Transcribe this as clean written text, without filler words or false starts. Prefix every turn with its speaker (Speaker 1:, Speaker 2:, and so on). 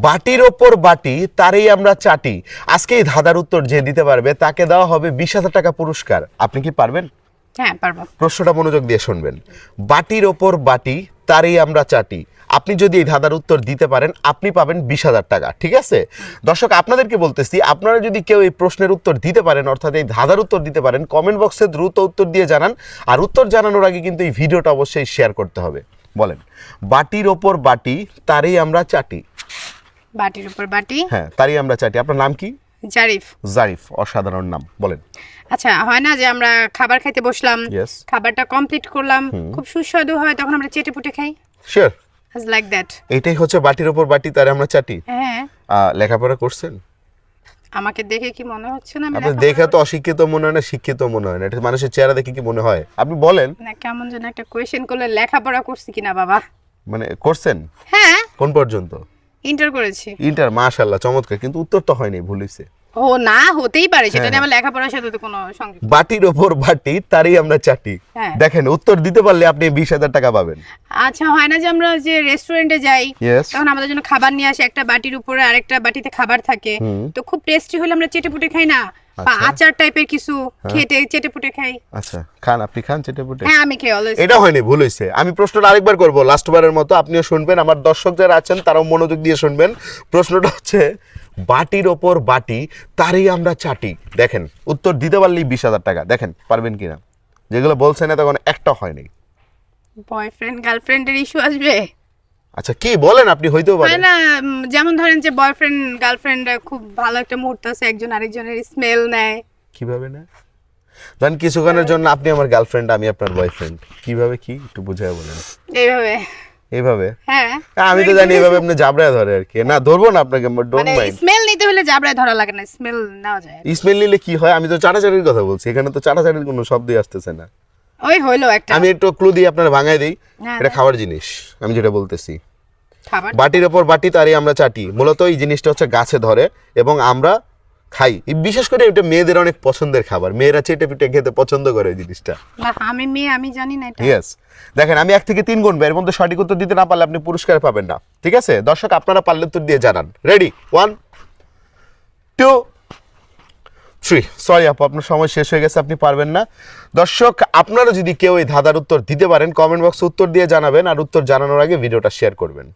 Speaker 1: বাটির ওপর বাটি তারই আমরা চাটি। আজকে এই ধাঁধার উত্তর যে দিতে পারবে তাকে দেওয়া হবে 20,000 টাকা পুরস্কার। আপনি কি পারবেন?
Speaker 2: হ্যাঁ পারবো।
Speaker 1: প্রশ্নটা মনোযোগ দিয়ে শুনবেন। বাটির ওপর বাটি তারই আমরা চাটি। আপনি যদি এই ধাঁধার উত্তর দিতে পারেন আপনি পাবেন 20,000 টাকা। ঠিক আছে দর্শক, আপনাদেরকে বলতেছি, আপনারা যদি কেউ এই প্রশ্নের উত্তর দিতে পারেন, অর্থাৎ এই ধাঁধার উত্তর দিতে পারেন, কমেন্ট বক্সে দ্রুত উত্তর দিয়ে জানান। আর উত্তর জানানোর আগে কিন্তু এই ভিডিওটা অবশ্যই শেয়ার করতে হবে। বলেন, বাটির ওপর বাটি তারই আমরা চাটি।
Speaker 2: বাটির উপর বাটি,
Speaker 1: হ্যাঁ, তারই আমরা চাটি। আপনার নাম কি?
Speaker 2: জারিফ।
Speaker 1: জারিফ, অসাধারণ নাম। বলেন।
Speaker 2: আচ্ছা, হয় না যে আমরা খাবার খাইতে বসলাম,
Speaker 1: Yes.
Speaker 2: খাবারটা কমপ্লিট করলাম, খুব সুস্বাদু হয়, তখন আমরা চেটে পুটে খাই।
Speaker 1: Sure,
Speaker 2: like that.
Speaker 1: এটাই হচ্ছে বাটির ওপর বাটি তারই আমরা চাটি।
Speaker 2: হ্যাঁ,
Speaker 1: লেখাপড়া করছেন?
Speaker 2: আমাকে দেখে কি মনে হচ্ছে না আমি
Speaker 1: আপনি দেখে তো অশিক্ষিত মনে হয় না, শিক্ষিত মনে হয় না। এটা মানুষের চেহারা দেখে কি মনে হয়? আপনি বলেন।
Speaker 2: না, কেমন যেন একটা কোয়েশ্চেন করলে লেখাপড়া করছি কিনা বাবা।
Speaker 1: মানে করছেন
Speaker 2: হ্যাঁ,
Speaker 1: কোন পর্যন্ত?
Speaker 2: ইন্টার করেছি।
Speaker 1: ইন্টার, মাশাআল্লাহ, চমৎকার। কিন্তু উত্তর তো হয়নি, ভুল হইছে।
Speaker 2: ও না, হতেই পারে, সেটা
Speaker 1: হ্যাঁ।
Speaker 2: নিয়ে আমার লেখাপড়ার সাথে তো কোনো সঙ্গে।
Speaker 1: বাটির ওপর বাটি তারই আমরা চাটি।
Speaker 2: হ্যাঁ।
Speaker 1: দেখেন, উত্তর দিতে পারলে আপনি 20,000 টাকা পাবেন।
Speaker 2: আচ্ছা, হয় না যে আমরা যে রেস্টুরেন্টে যাই,
Speaker 1: Yes.
Speaker 2: তখন আমাদের জন্য খাবার নিয়ে আসে, একটা বাটির উপরে আরেকটা বাটিতে খাবার থাকে, তো খুব টেস্টি হলে আমরা চেটে পুটে খাই না, বা
Speaker 1: আচ্ছা।
Speaker 2: আচার টাইপের কিছু খেতে চেটে পুটে খাই।
Speaker 1: আচ্ছা, খান, আপনি খান চেটে পুটে।
Speaker 2: হ্যাঁ, আমি খাই অলওয়েজ।
Speaker 1: এটা হয়নি, ভুল হয়েছে। আমি প্রশ্নটা আরেকবার করব, লাস্টবারের মতো। আপনিও শুনবেন, আমার দর্শক যারা আছেন তারাও মনোযোগ দিয়ে শুনবেন। প্রশ্নটা হচ্ছে, বাটির ওপর বাটি তারই আমরা চাটি। দেখেন, উত্তর দিতে পারলেই 20,000 টাকা। দেখেন পারবেন কিনা। যেগুলো বলছেন না তখন একটা হয়নি।
Speaker 2: বয়ফ্রেন্ড গার্লফ্রেন্ডের ইস্যু আসবে?
Speaker 1: আচ্ছা, কি বলেন আপনি, হইতেও
Speaker 2: হয়
Speaker 1: পারেন।
Speaker 2: না, যেমন ধরেন যে বয়ফ্রেন্ড গার্লফ্রেন্ড খুব ভালো একটা মুহূর্ত আছে, একজন আরেকজনের স্মেল নেয়।
Speaker 1: কিভাবে না? ধরেন কিছুক্ষণের জন্য আপনি আমার গার্লফ্রেন্ড, আমি আপনার বয়ফ্রেন্ড। কিভাবে, কি একটু বুঝায় বলেন।
Speaker 2: এইভাবে।
Speaker 1: এইভাবে?
Speaker 2: হ্যাঁ,
Speaker 1: আমি তো জানি এইভাবে আপনি জাবড়ায় ধরে আর কি। না, ধরবো না আপনাকে, ডোন্ট
Speaker 2: মানে
Speaker 1: মাইন্ড।
Speaker 2: স্মেল নিতে হলে জাবড়ায় ধরা লাগে না, স্মেল নেওয়া যায়।
Speaker 1: স্মেল নিলে কি হয়? আমি তো চাটাচাটির কথা বলছি, এখানে তো চাটাচাটির কোনো শব্দই আসতেছে না।
Speaker 2: ওই হইলো একটা
Speaker 1: আমি একটু ক্লু দিয়ে আপনার ভাঙায় দিই।
Speaker 2: হ্যাঁ,
Speaker 1: এটা খাবার জিনিস, আমি যেটা বলতেছি।
Speaker 2: খাবার।
Speaker 1: বাটির ওপর বাটি তারই আমরা চাটি। মূলত এই জিনিসটা হচ্ছে গাছে ধরে এবং আমরা খাই। বিশেষ করে এটা মেয়েদের অনেক পছন্দের খাবার। মেয়েরা চেটে পিটে খেতে পছন্দ করে এই জিনিসটা।
Speaker 2: না, আমি মেয়ে, আমি জানি না এটা।
Speaker 1: ইয়েস। দেখেন, আমি 1 থেকে 3 গুনবো, এর মধ্যে সঠিক উত্তর দিতে না পারলে আপনি পুরস্কার পাবেন না। ঠিক আছে দর্শক, আপনারা পারলে উত্তর দিয়ে জানান। রেডি? 1 2 3। সরি আপু, আপনার সময় শেষ হয়ে গেছে, আপনি পারবেন না। দর্শক, আপনারা যদি কেউ এই ধাঁধার উত্তর দিতে পারেন কমেন্ট বক্সে উত্তর দিয়ে জানাবেন, আর উত্তর জানানোর আগে ভিডিওটা শেয়ার করবেন।